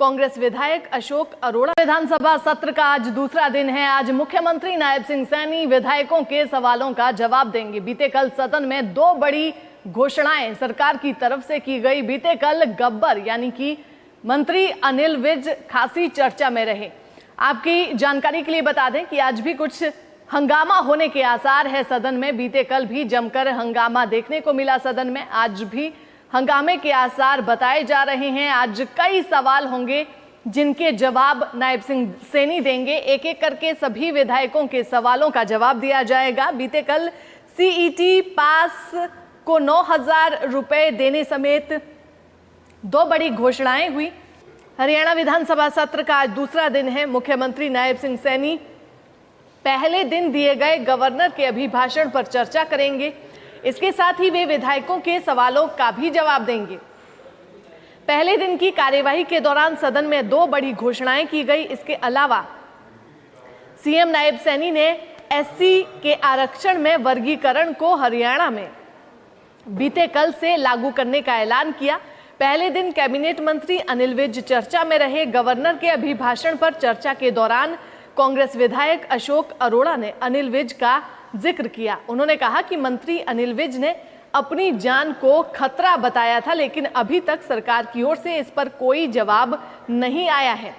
कांग्रेस विधायक अशोक अरोड़ा। विधानसभा सत्र का आज दूसरा दिन है। आज मुख्यमंत्री नायब सिंह सैनी विधायकों के सवालों का जवाब देंगे। बीते कल सदन में दो बड़ी घोषणाएं सरकार की तरफ से की गई। बीते कल गब्बर यानी कि मंत्री अनिल विज खासी चर्चा में रहे। आपकी जानकारी के लिए बता दें कि आज भी कुछ हंगामा होने के आसार है सदन में। बीते कल भी जमकर हंगामा देखने को मिला सदन में। आज भी हंगामे के आसार बताए जा रहे हैं। आज कई सवाल होंगे जिनके जवाब नायब सिंह सैनी देंगे। एक एक करके सभी विधायकों के सवालों का जवाब दिया जाएगा। बीते कल सीईटी पास को 9,000 रुपए देने समेत दो बड़ी घोषणाएं हुई। हरियाणा विधानसभा सत्र का आज दूसरा दिन है। मुख्यमंत्री नायब सिंह सैनी पहले दिन दिए गए गवर्नर के अभिभाषण पर चर्चा करेंगे। इसके साथ ही वे विधायकों के सवालों का भी जवाब देंगे। पहले दिन की कार्यवाही के दौरान सदन में दो बड़ी घोषणाएं की गई। इसके अलावा सीएम नायब सैनी ने एससी के आरक्षण में वर्गीकरण को हरियाणा में बीते कल से लागू करने का ऐलान किया। पहले दिन कैबिनेट मंत्री अनिल विज चर्चा में रहे। गवर्नर के अभिभाषण पर चर्चा के दौरान कांग्रेस विधायक अशोक अरोड़ा ने अनिल विज का जिक्र किया। उन्होंने कहा कि मंत्री अनिल विज ने अपनी जान को खतरा बताया था, लेकिन अभी तक सरकार की ओर से इस पर कोई जवाब नहीं आया है।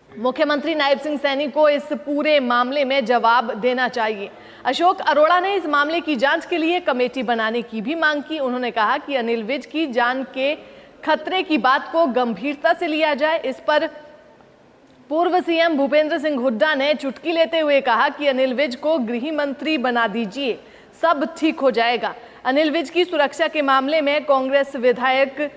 मुख्यमंत्री नायब सिंह सैनी को इस पूरे मामले में जवाब देना चाहिए। अशोक अरोड़ा ने इस मामले की जांच के लिए कमेटी बनाने की भी मांग की। उन्होंने कहा कि अनिल विज की जान के खतरे की बात को गंभीरता से लिया जाए। इस पर पूर्व सीएम भूपेंद्र सिंह हुड्डा ने चुटकी लेते हुए कहा कि अनिल विज को गृह मंत्री बना दीजिए, सब ठीक हो जाएगा। अनिल विज की सुरक्षा के मामले में कांग्रेस विधायक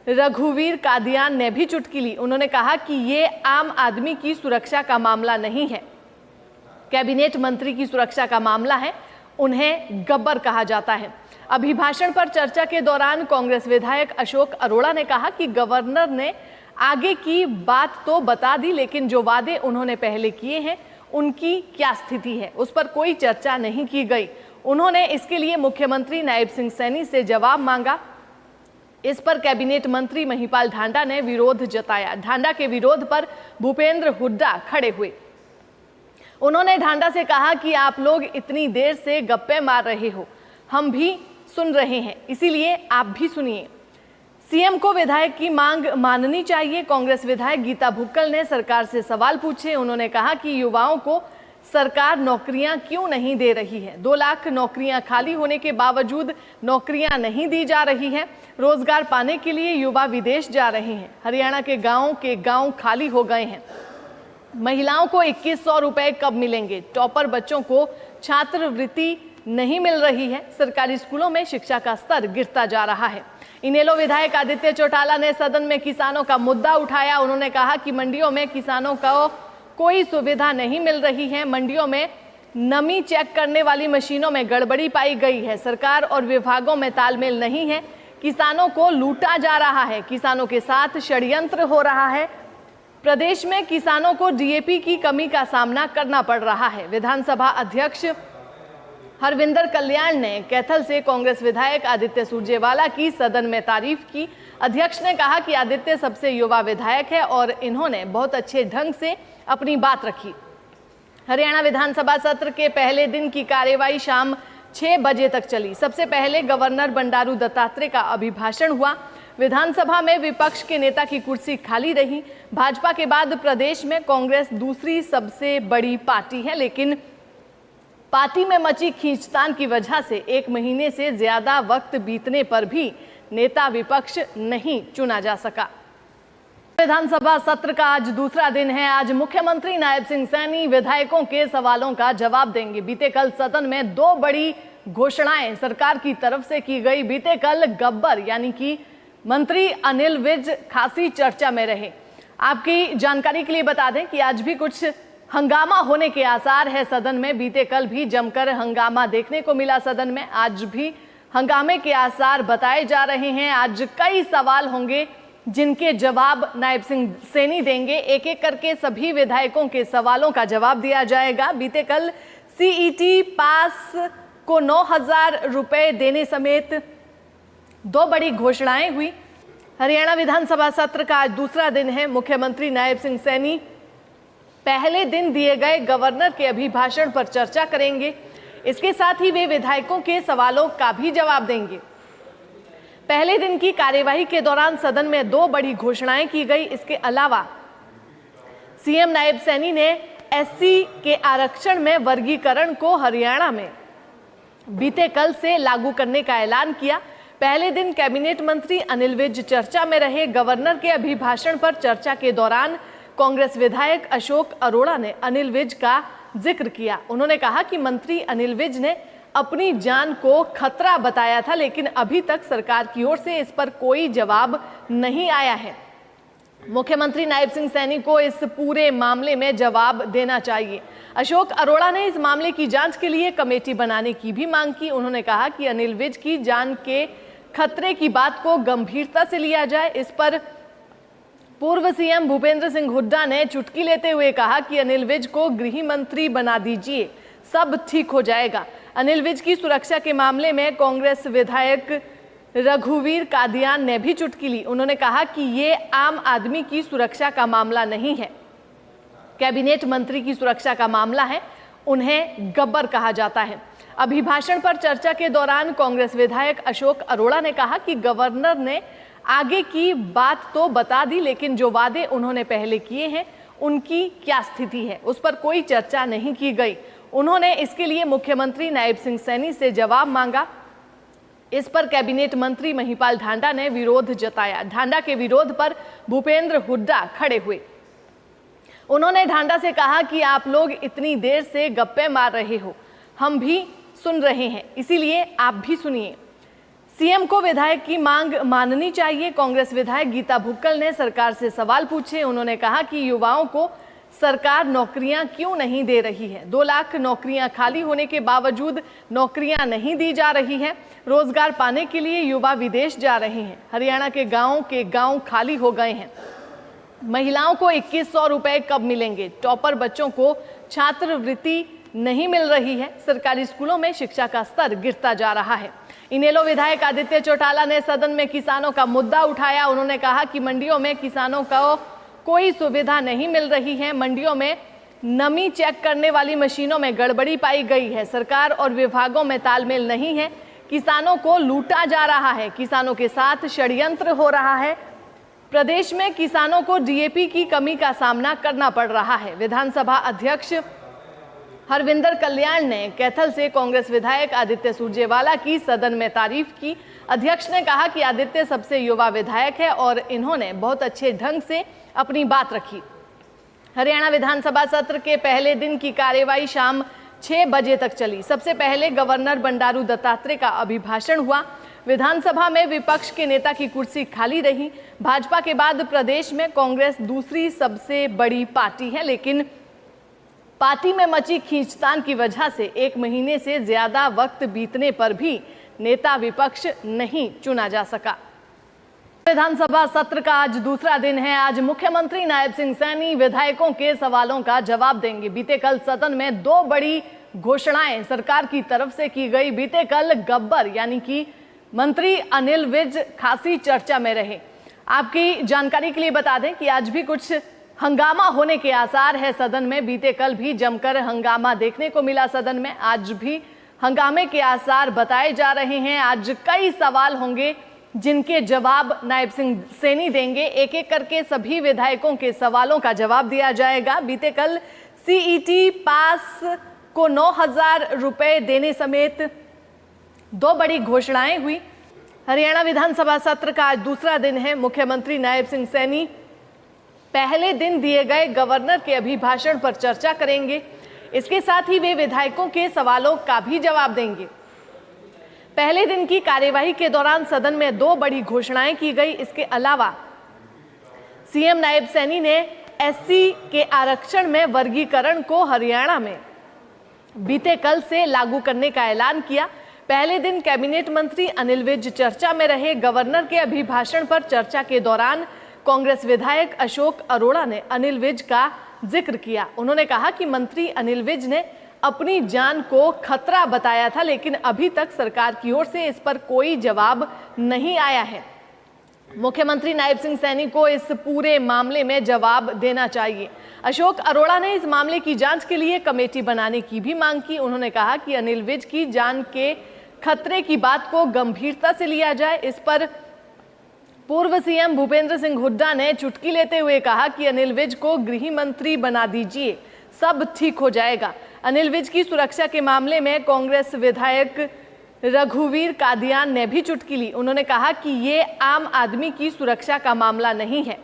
रघुवीर कादियान ने भी चुटकी ली। उन्होंने कहा कि ये आम आदमी की सुरक्षा का मामला नहीं है, कैबिनेट मंत्री की सुरक्षा का मामला है, उन्हें गब्बर कहा जाता है। अभिभाषण पर चर्चा के दौरान कांग्रेस विधायक अशोक अरोड़ा ने कहा कि गवर्नर ने आगे की बात तो बता दी, लेकिन जो वादे उन्होंने पहले किए हैं उनकी क्या स्थिति है, उस पर कोई चर्चा नहीं की गई। उन्होंने इसके लिए मुख्यमंत्री नायब सिंह सैनी से जवाब मांगा। इस पर कैबिनेट मंत्री महिपाल ढांडा ने विरोध जताया। ढांडा के विरोध पर भूपेंद्र हुड्डा खड़े हुए। उन्होंने ढांडा से कहा कि आप लोग इतनी देर से गप्पे मार रहे हो, हम भी सुन रहे हैं, इसीलिए आप भी सुनिए। सीएम को विधायक की मांग माननी चाहिए। कांग्रेस विधायक गीता भुक्कल ने सरकार से सवाल पूछे। उन्होंने कहा कि युवाओं को सरकार नौकरियां क्यों नहीं दे रही है। 2 लाख नौकरियां खाली होने के बावजूद नौकरियां नहीं दी जा रही हैं। रोजगार पाने के लिए युवा विदेश जा रहे हैं। हरियाणा के गांव खाली हो गए हैं। महिलाओं को 2100 रुपए कब मिलेंगे। टॉपर बच्चों को छात्रवृत्ति नहीं मिल रही है। सरकारी स्कूलों में शिक्षा का स्तर गिरता जा रहा है। इनेलो विधायक आदित्य चौटाला ने सदन में किसानों का मुद्दा उठाया। उन्होंने कहा कि मंडियों में किसानों को कोई सुविधा नहीं मिल रही है। मंडियों में नमी चेक करने वाली मशीनों में गड़बड़ी पाई गई है। सरकार और विभागों में तालमेल नहीं है। किसानों को लूटा जा रहा है। किसानों के साथ षड्यंत्र हो रहा है। प्रदेश में किसानों को डीएपी की कमी का सामना करना पड़ रहा है। विधानसभा अध्यक्ष हरविंदर कल्याण ने कैथल से कांग्रेस विधायक आदित्य सुरजेवाला की सदन में तारीफ की। अध्यक्ष ने कहा कि आदित्य सबसे युवा विधायक है और इन्होंने बहुत अच्छे ढंग से अपनी बात रखी। हरियाणा विधानसभा सत्र के पहले दिन की कार्यवाही शाम 6 बजे तक चली। सबसे पहले गवर्नर बंडारू दत्तात्रेय का अभिभाषण हुआ। विधानसभा में विपक्ष के नेता की कुर्सी खाली रही। भाजपा के बाद प्रदेश में कांग्रेस दूसरी सबसे बड़ी पार्टी है, लेकिन पार्टी में मची खींचतान की वजह से 1 महीने से ज्यादा वक्त बीतने पर भी नेता विपक्ष नहीं चुना जा सका। विधानसभा सत्र का आज दूसरा दिन है। आज मुख्यमंत्री नायब सिंह सैनी विधायकों के सवालों का जवाब देंगे। बीते कल सदन में दो बड़ी घोषणाएं सरकार की तरफ से की गई। बीते कल गब्बर यानी कि मंत्री अनिल विज खासी चर्चा में रहे। आपकी जानकारी के लिए बता दें कि आज भी कुछ हंगामा होने के आसार है सदन में। बीते कल भी जमकर हंगामा देखने को मिला सदन में। आज भी हंगामे के आसार बताए जा रहे हैं। आज कई सवाल होंगे जिनके जवाब नायब सिंह सैनी देंगे। एक एक करके सभी विधायकों के सवालों का जवाब दिया जाएगा। बीते कल सीईटी पास को 9,000 रुपए देने समेत दो बड़ी घोषणाएं हुई। हरियाणा विधानसभा सत्र का आज दूसरा दिन है। मुख्यमंत्री नायब सिंह सैनी पहले दिन दिए गए गवर्नर के अभिभाषण पर चर्चा करेंगे। इसके साथ ही वे विधायकों के सवालों का भी जवाब देंगे। पहले दिन की कार्यवाही के दौरान सदन में 2 बड़ी घोषणाएं की गई। इसके अलावा सीएम नायब सैनी ने एससी के आरक्षण में वर्गीकरण को हरियाणा में बीते कल से लागू करने का ऐलान किया। पहले दिन कैबिनेट मंत्री अनिल विज चर्चा में रहे। गवर्नर के अभिभाषण पर चर्चा के दौरान कांग्रेस विधायक अशोक अरोड़ा ने अनिल विज का जिक्र किया। उन्होंने कहा कि मंत्री अनिल विज ने अपनी जान को खतरा बताया था, लेकिन अभी तक सरकार की ओर से इस पर कोई जवाब नहीं आया है। मुख्यमंत्री नायब सिंह सैनी को इस पूरे मामले में जवाब देना चाहिए। अशोक अरोड़ा ने इस मामले की जांच के लिए कमेटी बनाने की भी मांग की। उन्होंने कहा कि अनिल विज की जान के खतरे की बात को गंभीरता से लिया जाए। इस पर पूर्व सीएम भूपेंद्र सिंह हुड्डा ने चुटकी लेते हुए कहा कि अनिल विज को गृह मंत्री बना दीजिए, सब ठीक हो जाएगा। अनिल विज की सुरक्षा के मामले में कांग्रेस विधायक रघुवीर कादियान ने भी चुटकी ली। उन्होंने कहा कि ये आम आदमी की सुरक्षा का मामला नहीं है, कैबिनेट मंत्री की सुरक्षा का मामला है, उन्हें गब्बर कहा जाता है। अभिभाषण पर चर्चा के दौरान कांग्रेस विधायक अशोक अरोड़ा ने कहा कि गवर्नर ने आगे की बात तो बता दी, लेकिन जो वादे उन्होंने पहले किए हैं उनकी क्या स्थिति है, उस पर कोई चर्चा नहीं की गई। उन्होंने इसके लिए मुख्यमंत्री नायब सिंह सैनी से जवाब मांगा। इस पर कैबिनेट मंत्री महिपाल ढांडा ने विरोध जताया। ढांडा के विरोध पर भूपेंद्र हुड्डा खड़े हुए। उन्होंने ढांडा से कहा कि आप लोग इतनी देर से गप्पे मार रहे हो, हम भी सुन रहे हैं, इसीलिए आप भी सुनिए। सीएम को विधायक की मांग माननी चाहिए। कांग्रेस विधायक गीता भुक्कल ने सरकार से सवाल पूछे। उन्होंने कहा कि युवाओं को सरकार नौकरियां क्यों नहीं दे रही है। 2 लाख नौकरियां खाली होने के बावजूद नौकरियां नहीं दी जा रही है। रोजगार पाने के लिए युवा विदेश जा रहे हैं। हरियाणा के गांव खाली हो गए हैं। महिलाओं को 2100 रुपए कब मिलेंगे। टॉपर बच्चों को छात्रवृत्ति नहीं मिल रही है। सरकारी स्कूलों में शिक्षा का स्तर गिरता जा रहा है। इनेलो विधायक आदित्य चौटाला ने सदन में किसानों का मुद्दा उठाया। उन्होंने कहा कि मंडियों में किसानों को कोई सुविधा नहीं मिल रही है। मंडियों में नमी चेक करने वाली मशीनों में गड़बड़ी पाई गई है। सरकार और विभागों में तालमेल नहीं है। किसानों को लूटा जा रहा है। किसानों के साथ षड्यंत्र हो रहा है। प्रदेश में किसानों को डीएपी की कमी का सामना करना पड़ रहा है। विधानसभा अध्यक्ष हरविंदर कल्याण ने कैथल से कांग्रेस विधायक आदित्य सुरजेवाला की सदन में तारीफ की। अध्यक्ष ने कहा कि आदित्य सबसे युवा विधायक है और इन्होंने बहुत अच्छे ढंग से अपनी बात रखी। हरियाणा विधानसभा सत्र के पहले दिन की कार्यवाही शाम 6 बजे तक चली। सबसे पहले गवर्नर बंडारू दत्तात्रेय का अभिभाषण हुआ। विधानसभा में विपक्ष के नेता की कुर्सी खाली रही। भाजपा के बाद प्रदेश में कांग्रेस दूसरी सबसे बड़ी पार्टी है, लेकिन पार्टी में मची खींचतान की वजह से 1 महीने से ज्यादा वक्त बीतने पर भी नेता विपक्ष नहीं चुना जा सका। विधानसभा सत्र का आज दूसरा दिन है। आज मुख्यमंत्री नायब सिंह सैनी विधायकों के सवालों का जवाब देंगे। बीते कल सदन में 2 बड़ी घोषणाएं सरकार की तरफ से की गई। बीते कल गब्बर यानी कि मंत्री अनिल विज खासी चर्चा में रहे। आपकी जानकारी के लिए बता दें कि आज भी कुछ हंगामा होने के आसार है सदन में। बीते कल भी जमकर हंगामा देखने को मिला सदन में। आज भी हंगामे के आसार बताए जा रहे हैं। आज कई सवाल होंगे जिनके जवाब नायब सिंह सैनी देंगे। एक एक करके सभी विधायकों के सवालों का जवाब दिया जाएगा। बीते कल सीईटी पास को 9000 रुपए देने समेत 2 बड़ी घोषणाएं हुई। हरियाणा विधानसभा सत्र का आज दूसरा दिन है। मुख्यमंत्री नायब सिंह सैनी पहले दिन दिए गए गवर्नर के अभिभाषण पर चर्चा करेंगे। इसके साथ ही वे विधायकों के सवालों का भी जवाब देंगे। पहले दिन की कार्यवाही के दौरान सदन में 2 बड़ी घोषणाएं की गई। इसके अलावा सीएम नायब सैनी ने एससी के आरक्षण में वर्गीकरण को हरियाणा में बीते कल से लागू करने का ऐलान किया। पहले दिन कैबिनेट मंत्री अनिल विज चर्चा में रहे। गवर्नर के अभिभाषण पर चर्चा के दौरान कांग्रेस विधायक अशोक अरोड़ा ने अनिल विज का जिक्र किया। उन्होंने कहा कि मंत्री अनिल विज ने अपनी जान को खतरा बताया था, लेकिन अभी तक सरकार की ओर से इस पर कोई जवाब नहीं आया है। मुख्यमंत्री नायब सिंह सैनी को इस पूरे मामले में जवाब देना चाहिए। अशोक अरोड़ा ने इस मामले की जांच के लिए कमेटी बनाने की भी मांग की। उन्होंने कहा कि अनिल विज की जान के खतरे की बात को गंभीरता से लिया जाए। इस पर पूर्व सीएम भूपेंद्र सिंह हुड्डा ने चुटकी लेते हुए कहा कि अनिल विज को गृह मंत्री बना दीजिए, सब ठीक हो जाएगा। अनिल विज की सुरक्षा के मामले में कांग्रेस विधायक रघुवीर कादियान ने भी चुटकी ली। उन्होंने कहा कि ये आम आदमी की सुरक्षा का मामला नहीं है,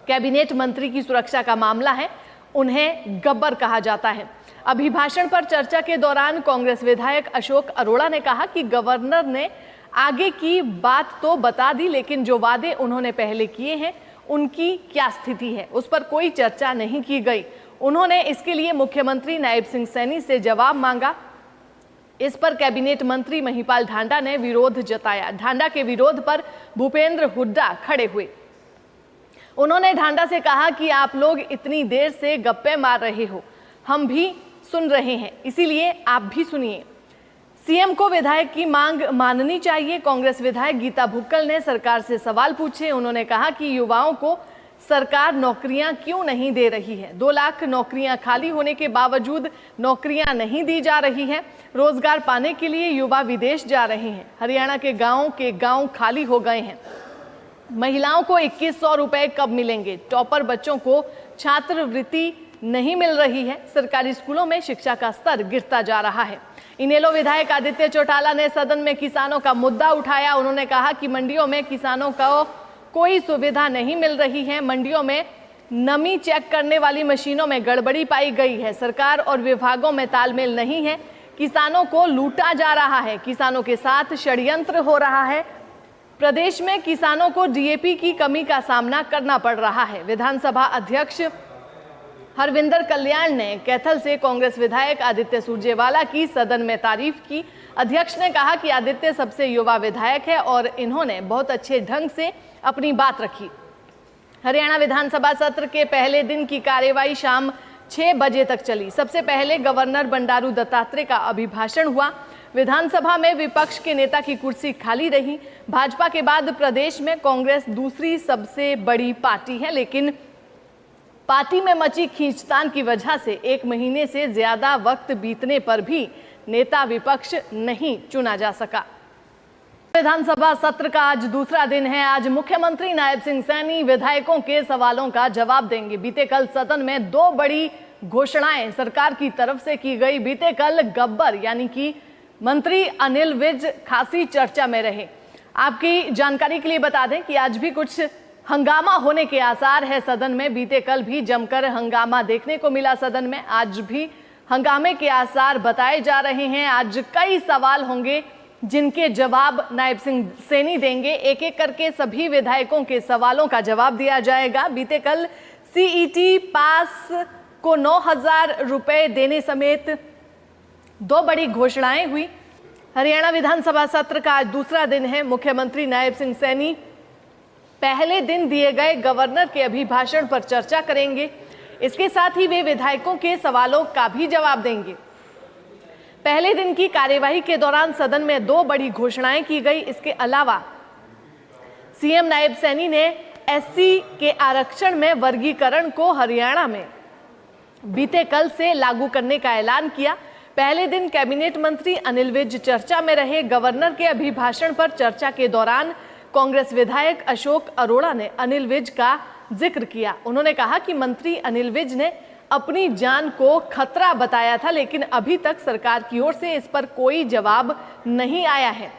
कैबिनेट मंत्री की सुरक्षा का मामला है, उन्हें गब्बर कहा जाता है। अभिभाषण पर चर्चा के दौरान कांग्रेस विधायक अशोक अरोड़ा ने कहा कि गवर्नर ने आगे की बात तो बता दी, लेकिन जो वादे उन्होंने पहले किए हैं उनकी क्या स्थिति है, उस पर कोई चर्चा नहीं की गई। उन्होंने इसके लिए मुख्यमंत्री नायब सिंह सैनी से जवाब मांगा। इस पर कैबिनेट मंत्री महिपाल ढांडा ने विरोध जताया। ढांडा के विरोध पर भूपेंद्र हुड्डा खड़े हुए। उन्होंने ढांडा से कहा कि आप लोग इतनी देर से गप्पे मार रहे हो, हम भी सुन रहे हैं, इसीलिए आप भी सुनिए। सीएम को विधायक की मांग माननी चाहिए। कांग्रेस विधायक गीता भुक्कल ने सरकार से सवाल पूछे। उन्होंने कहा कि युवाओं को सरकार नौकरियां क्यों नहीं दे रही है। 2 लाख नौकरियां खाली होने के बावजूद नौकरियां नहीं दी जा रही हैं। रोजगार पाने के लिए युवा विदेश जा रहे हैं। हरियाणा के गांव खाली हो गए हैं। महिलाओं को 2100 रुपए कब मिलेंगे। टॉपर बच्चों को छात्रवृत्ति नहीं मिल रही है। सरकारी स्कूलों में शिक्षा का स्तर गिरता जा रहा है। इनेलो विधायक आदित्य चौटाला ने सदन में किसानों का मुद्दा उठाया। उन्होंने कहा कि मंडियों में किसानों को कोई सुविधा नहीं मिल रही है। मंडियों में नमी चेक करने वाली मशीनों में गड़बड़ी पाई गई है। सरकार और विभागों में तालमेल नहीं है। किसानों को लूटा जा रहा है। किसानों के साथ षड्यंत्र हो रहा है। प्रदेश में किसानों को डीएपी की कमी का सामना करना पड़ रहा है। विधानसभा अध्यक्ष हरविंदर कल्याण ने कैथल से कांग्रेस विधायक आदित्य सुरजेवाला की सदन में तारीफ की। अध्यक्ष ने कहा कि आदित्य सबसे युवा विधायक है और इन्होंने बहुत अच्छे ढंग से अपनी बात रखी। हरियाणा विधानसभा सत्र के पहले दिन की कार्यवाही शाम 6 बजे तक चली। सबसे पहले गवर्नर बंडारू दत्तात्रेय का अभिभाषण हुआ। विधानसभा में विपक्ष के नेता की कुर्सी खाली रही। भाजपा के बाद प्रदेश में कांग्रेस दूसरी सबसे बड़ी पार्टी है, लेकिन पार्टी में मची खींचतान की वजह से 1 महीने से ज्यादा वक्त बीतने पर भी नेता विपक्ष नहीं चुना जा सका। विधानसभा सत्र का आज दूसरा दिन है। आज मुख्यमंत्री नायब सिंह सैनी विधायकों के सवालों का जवाब देंगे। बीते कल सदन में 2 बड़ी घोषणाएं सरकार की तरफ से की गई। बीते कल गब्बर यानी कि मंत्री अनिल विज खासी चर्चा में रहे। आपकी जानकारी के लिए बता दें कि आज भी कुछ हंगामा होने के आसार है सदन में। बीते कल भी जमकर हंगामा देखने को मिला सदन में। आज भी हंगामे के आसार बताए जा रहे हैं। आज कई सवाल होंगे जिनके जवाब नायब सिंह सैनी देंगे। एक एक करके सभी विधायकों के सवालों का जवाब दिया जाएगा। बीते कल सीईटी पास को 9000 रुपए देने समेत 2 बड़ी घोषणाएं हुई। हरियाणा विधानसभा सत्र का आज दूसरा दिन है। मुख्यमंत्री नायब सिंह सैनी पहले दिन दिए गए गवर्नर के अभिभाषण पर चर्चा करेंगे। इसके साथ ही वे विधायकों के सवालों का भी जवाब देंगे। पहले दिन की कार्यवाही के दौरान सदन में 2 बड़ी घोषणाएं की गई। इसके अलावा सीएम नायब सैनी ने एससी के आरक्षण में वर्गीकरण को हरियाणा में बीते कल से लागू करने का ऐलान किया। पहले दिन कैबिनेट मंत्री अनिल विज चर्चा में रहे। गवर्नर के अभिभाषण पर चर्चा के दौरान कांग्रेस विधायक अशोक अरोड़ा ने अनिल विज का जिक्र किया। उन्होंने कहा कि मंत्री अनिल विज ने अपनी जान को खतरा बताया था, लेकिन अभी तक सरकार की ओर से इस पर कोई जवाब नहीं आया है।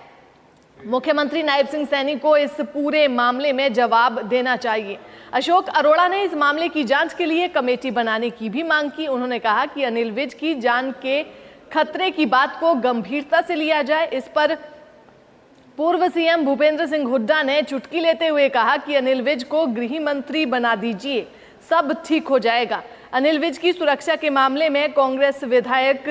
मुख्यमंत्री नायब सिंह सैनी को इस पूरे मामले में जवाब देना चाहिए। अशोक अरोड़ा ने इस मामले की जांच के लिए कमेटी बनाने की भी मांग की। उन्होंने कहा कि अनिल विज की जान के खतरे की बात को गंभीरता से लिया जाए। इस पर पूर्व सीएम भूपेंद्र सिंह हुड्डा ने चुटकी लेते हुए कहा कि अनिल विज को गृह मंत्री बना दीजिए, सब ठीक हो जाएगा। अनिल विज की सुरक्षा के मामले में कांग्रेस विधायक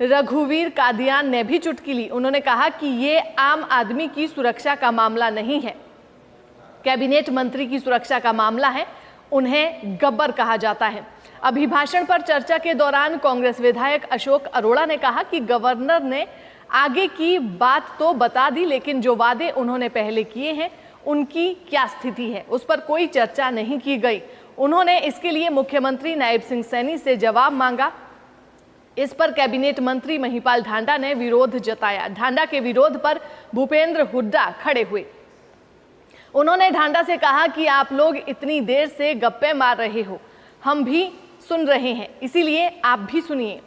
रघुवीर कादियान ने भी चुटकी ली। उन्होंने कहा कि ये आम आदमी की सुरक्षा का मामला नहीं है, कैबिनेट मंत्री की सुरक्षा का मामला है, उन्हें गब्बर कहा जाता है। अभिभाषण पर चर्चा के दौरान कांग्रेस विधायक अशोक अरोड़ा ने कहा कि गवर्नर ने आगे की बात तो बता दी, लेकिन जो वादे उन्होंने पहले किए हैं उनकी क्या स्थिति है, उस पर कोई चर्चा नहीं की गई। उन्होंने इसके लिए मुख्यमंत्री नायब सिंह सैनी से जवाब मांगा। इस पर कैबिनेट मंत्री महिपाल ढांडा ने विरोध जताया। ढांडा के विरोध पर भूपेंद्र हुड्डा खड़े हुए। उन्होंने ढांडा से कहा कि आप लोग इतनी देर से गप्पे मार रहे हो, हम भी सुन रहे हैं, इसीलिए आप भी सुनिए।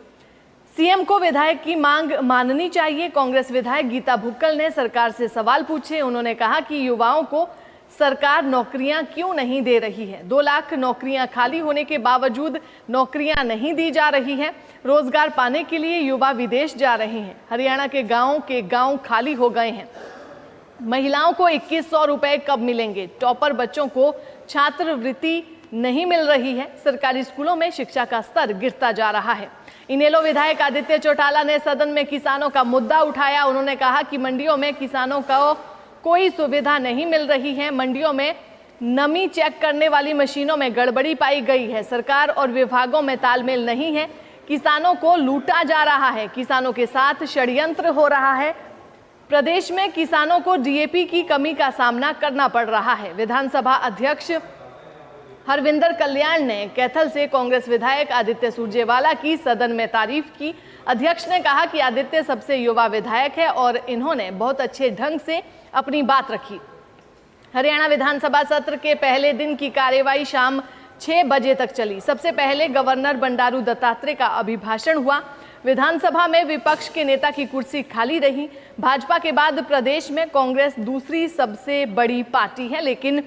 सीएम को विधायक की मांग माननी चाहिए। कांग्रेस विधायक गीता भुक्कल ने सरकार से सवाल पूछे। उन्होंने कहा कि युवाओं को सरकार नौकरियां क्यों नहीं दे रही है। 2 लाख नौकरियां खाली होने के बावजूद नौकरियां नहीं दी जा रही हैं। रोजगार पाने के लिए युवा विदेश जा रहे हैं। हरियाणा के गांव खाली हो गए हैं। महिलाओं को 2100 रुपए कब मिलेंगे। टॉपर बच्चों को छात्रवृत्ति नहीं मिल रही है। सरकारी स्कूलों में शिक्षा का स्तर गिरता जा रहा है। इनेलो विधायक आदित्य चौटाला ने सदन में किसानों का मुद्दा उठाया। उन्होंने कहा कि मंडियों में किसानों को कोई सुविधा नहीं मिल रही है। मंडियों में नमी चेक करने वाली मशीनों में गड़बड़ी पाई गई है। सरकार और विभागों में तालमेल नहीं है। किसानों को लूटा जा रहा है। किसानों के साथ षड्यंत्र हो रहा है। प्रदेश में किसानों को डीएपी की कमी का सामना करना पड़ रहा है। विधानसभा अध्यक्ष हरविंदर कल्याण ने कैथल से कांग्रेस विधायक आदित्य सुरजेवाला की सदन में तारीफ की। अध्यक्ष ने कहा कि आदित्य सबसे युवा विधायक है और इन्होंने बहुत अच्छे ढंग से अपनी बात रखी। हरियाणा विधानसभा सत्र के पहले दिन की कार्यवाही शाम 6 बजे तक चली। सबसे पहले गवर्नर बंडारू दत्तात्रेय का अभिभाषण हुआ। विधानसभा में विपक्ष के नेता की कुर्सी खाली रही। भाजपा के बाद प्रदेश में कांग्रेस दूसरी सबसे बड़ी पार्टी है, लेकिन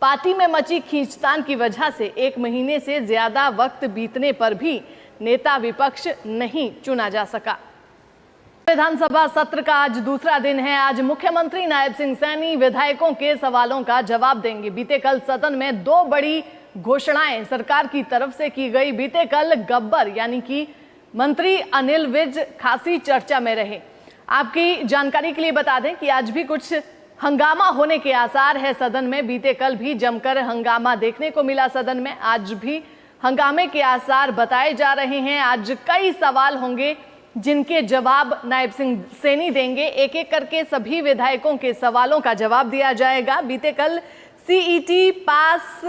पार्टी में मची खींचतान की वजह से 1 महीने से ज्यादा वक्त बीतने पर भी नेता विपक्ष नहीं चुना जा सका। विधानसभा सत्र का आज दूसरा दिन है। आज मुख्यमंत्री नायब सिंह सैनी विधायकों के सवालों का जवाब देंगे। बीते कल सदन में 2 बड़ी घोषणाएं सरकार की तरफ से की गई। बीते कल गब्बर यानी कि मंत्री अनिल विज खासी चर्चा में रहे। आपकी जानकारी के लिए बता दें कि आज भी कुछ हंगामा होने के आसार है सदन में। बीते कल भी जमकर हंगामा देखने को मिला सदन में। आज भी हंगामे के आसार बताए जा रहे हैं। आज कई सवाल होंगे जिनके जवाब नायब सिंह सैनी देंगे। एक एक करके सभी विधायकों के सवालों का जवाब दिया जाएगा। बीते कल सीईटी पास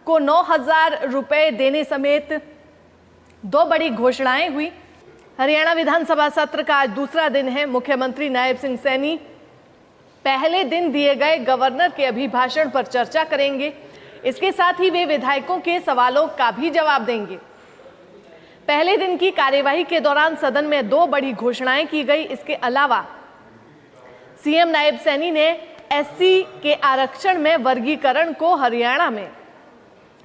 को 9000 रुपए देने समेत 2 बड़ी घोषणाएं हुई। हरियाणा विधानसभा सत्र का आज दूसरा दिन है। मुख्यमंत्री नायब सिंह सैनी पहले दिन दिए गए गवर्नर के अभिभाषण पर चर्चा करेंगे। इसके साथ ही वे विधायकों के सवालों का भी जवाब देंगे। पहले दिन की कार्यवाही के दौरान सदन में 2 बड़ी घोषणाएं की गई। इसके अलावा सीएम नायब सैनी ने एससी के आरक्षण में वर्गीकरण को हरियाणा में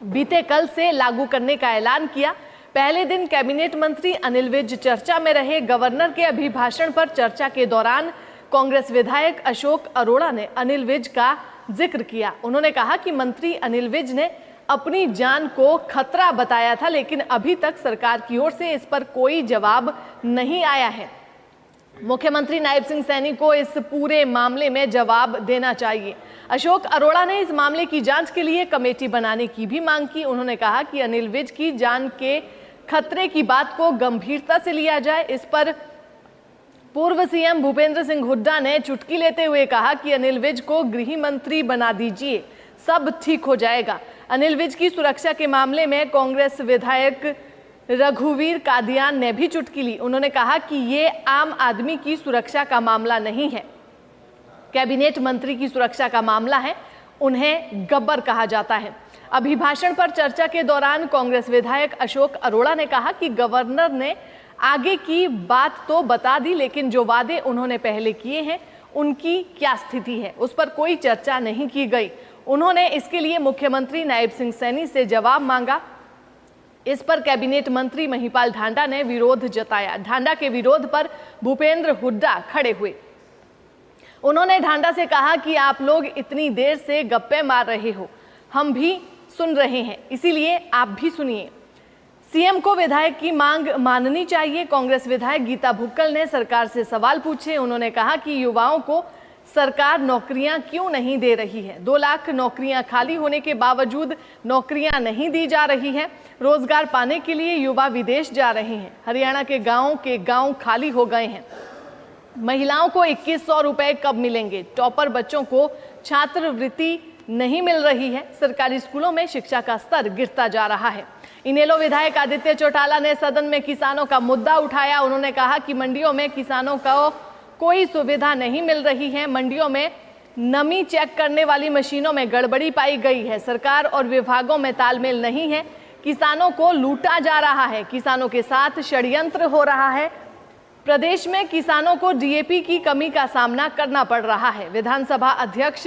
बीते कल से लागू करने का ऐलान किया। पहले दिन कैबिनेट मंत्री अनिल विज चर्चा में रहे। गवर्नर के अभिभाषण पर चर्चा के दौरान कांग्रेस विधायक अशोक अरोड़ा ने अनिल विज का जिक्र किया। उन्होंने कहा कि मंत्री अनिल विज ने अपनी जान को खतरा बताया था, लेकिन अभी तक सरकार की ओर से इस पर कोई जवाब नहीं आया है। मुख्यमंत्री नायब सिंह सैनी को इस पूरे मामले में जवाब देना चाहिए। अशोक अरोड़ा ने इस मामले की जांच के लिए कमेटी बनाने की भी मांग की। उन्होंने कहा कि अनिल विज की जान के खतरे की बात को गंभीरता से लिया जाए। इस पर पूर्व सीएम भूपेंद्र सिंह हुड्डा ने चुटकी लेते हुए कहा कि अनिल विज को गृह मंत्री बना दीजिए, सब ठीक हो जाएगा। अनिल विज की सुरक्षा के मामले में कांग्रेस विधायक रघुवीर कादियान ने भी चुटकी ली। उन्होंने कहा कि ये आम आदमी की सुरक्षा का मामला नहीं है, कैबिनेट मंत्री की सुरक्षा का मामला है, उन्हें गब्बर कहा जाता है। अभिभाषण पर चर्चा के दौरान कांग्रेस विधायक अशोक अरोड़ा ने कहा कि गवर्नर ने आगे की बात तो बता दी, लेकिन जो वादे उन्होंने पहले किए हैं उनकी क्या स्थिति है, उस पर कोई चर्चा नहीं की गई। उन्होंने इसके लिए मुख्यमंत्री नायब सिंह सैनी से जवाब मांगा। इस पर कैबिनेट मंत्री महिपाल ढांडा ने विरोध जताया। ढांडा के विरोध पर भूपेंद्र हुड्डा खड़े हुए। उन्होंने ढांडा से कहा कि आप लोग इतनी देर से गप्पे मार रहे हो, हम भी सुन रहे हैं, इसीलिए आप भी सुनिए। सीएम को विधायक की मांग माननी चाहिए। कांग्रेस विधायक गीता भुक्कल ने सरकार से सवाल पूछे। उन्होंने कहा कि युवाओं को सरकार नौकरियां क्यों नहीं दे रही है। 2 लाख नौकरियां खाली होने के बावजूद नौकरियां नहीं दी जा रही हैं। रोजगार पाने के लिए युवा विदेश जा रहे हैं। हरियाणा के गांव खाली हो गए हैं। महिलाओं को 2100 रुपए कब मिलेंगे। टॉपर बच्चों को छात्रवृत्ति नहीं मिल रही है, सरकारी स्कूलों में शिक्षा का स्तर गिरता जा रहा है। इनेलो विधायक आदित्य चौटाला ने सदन में किसानों का मुद्दा उठाया। उन्होंने कहा कि मंडियों में किसानों को कोई सुविधा नहीं मिल रही है। मंडियों में नमी चेक करने वाली मशीनों में गड़बड़ी पाई गई है। सरकार और विभागों में तालमेल नहीं है। किसानों को लूटा जा रहा है। किसानों के साथ षड्यंत्र हो रहा है। प्रदेश में किसानों को डीएपी की कमी का सामना करना पड़ रहा है। विधानसभा अध्यक्ष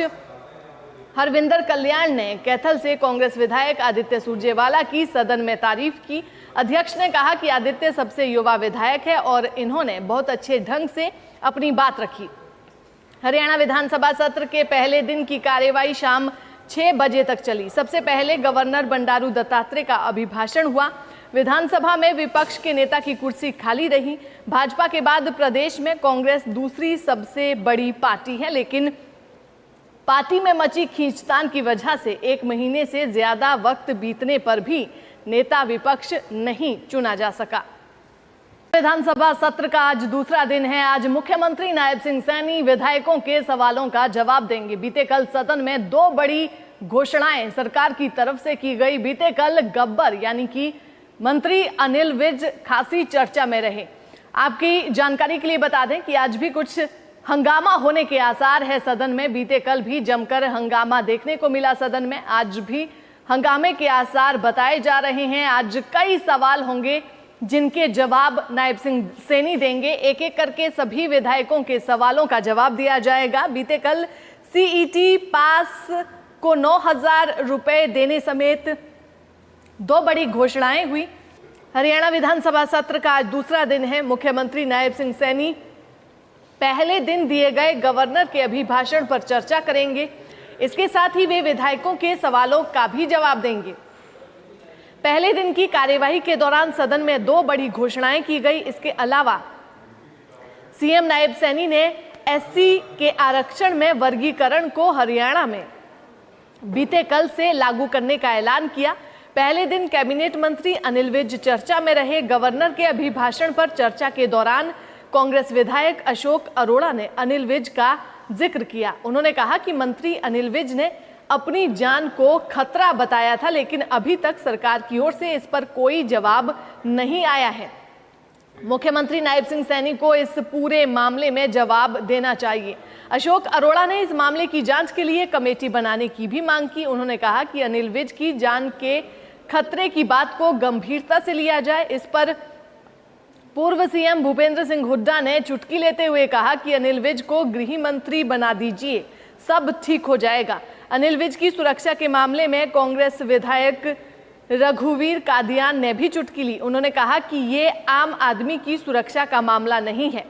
हरविंदर कल्याण ने कैथल से कांग्रेस विधायक आदित्य सुरजेवाला की सदन में तारीफ की। अध्यक्ष ने कहा कि आदित्य सबसे युवा विधायक है और इन्होंने बहुत अच्छे ढंग से अपनी बात रखी। हरियाणा विधानसभा सत्र के पहले दिन की कार्यवाही शाम 6 बजे तक चली। सबसे पहले गवर्नर बंडारू दत्तात्रेय का अभिभाषण हुआ। विधानसभा में विपक्ष के नेता की कुर्सी खाली रही। भाजपा के बाद प्रदेश में कांग्रेस दूसरी सबसे बड़ी पार्टी है, लेकिन पार्टी में मची खींचतान की वजह से 1 महीने से ज्यादा वक्त बीतने पर भी नेता विपक्ष नहीं चुना जा सका। विधानसभा सत्र का आज दूसरा दिन है। आज मुख्यमंत्री नायब सिंह सैनी विधायकों के सवालों का जवाब देंगे। बीते कल सदन में 2 बड़ी घोषणाएं सरकार की तरफ से की गई। बीते कल गब्बर यानी कि मंत्री अनिल विज खासी चर्चा में रहे। आपकी जानकारी के लिए बता दें कि आज भी कुछ हंगामा होने के आसार है सदन में। बीते कल भी जमकर हंगामा देखने को मिला सदन में। आज भी हंगामे के आसार बताए जा रहे हैं। आज कई सवाल होंगे जिनके जवाब नायब सिंह सैनी देंगे। एक एक करके सभी विधायकों के सवालों का जवाब दिया जाएगा। बीते कल सीईटी पास को 9,000 रुपए देने समेत 2 बड़ी घोषणाएं हुई। हरियाणा विधानसभा सत्र का आज दूसरा दिन है। मुख्यमंत्री नायब सिंह सैनी पहले दिन दिए गए गवर्नर के अभिभाषण पर चर्चा करेंगे। इसके साथ ही वे विधायकों के सवालों का भी जवाब देंगे। पहले दिन की कार्यवाही के दौरान सदन में 2 बड़ी घोषणाएं की गई। इसके अलावा सीएम नायब सैनी ने एससी के आरक्षण में वर्गीकरण को हरियाणा में बीते कल से लागू करने का ऐलान किया। पहले दिन कैबिनेट मंत्री अनिल विज चर्चा में रहे। गवर्नर के अभिभाषण पर चर्चा के दौरान कांग्रेस विधायक अशोक अरोड़ा ने अनिल विज का जिक्र किया। उन्होंने कहा कि मंत्री अनिल विज ने अपनी जान को खतरा बताया था, लेकिन अभी तक सरकार की ओर से इस पर कोई जवाब नहीं आया है। मुख्यमंत्री नायब सिंह सैनी को इस पूरे मामले में जवाब देना चाहिए। अशोक अरोड़ा ने इस मामले की जांच के लिए कमेटी बनाने की भी मांग की। उन्होंने कहा कि अनिल विज की जान के खतरे की बात को गंभीरता से लिया जाए। इस पर पूर्व सीएम भूपेंद्र सिंह हुड्डा ने चुटकी लेते हुए कहा कि अनिल विज को गृह मंत्री बना दीजिए, सब ठीक हो जाएगा। अनिल विज की सुरक्षा के मामले में कांग्रेस विधायक रघुवीर कादियान ने भी चुटकी ली। उन्होंने कहा कि ये आम आदमी की सुरक्षा का मामला नहीं है,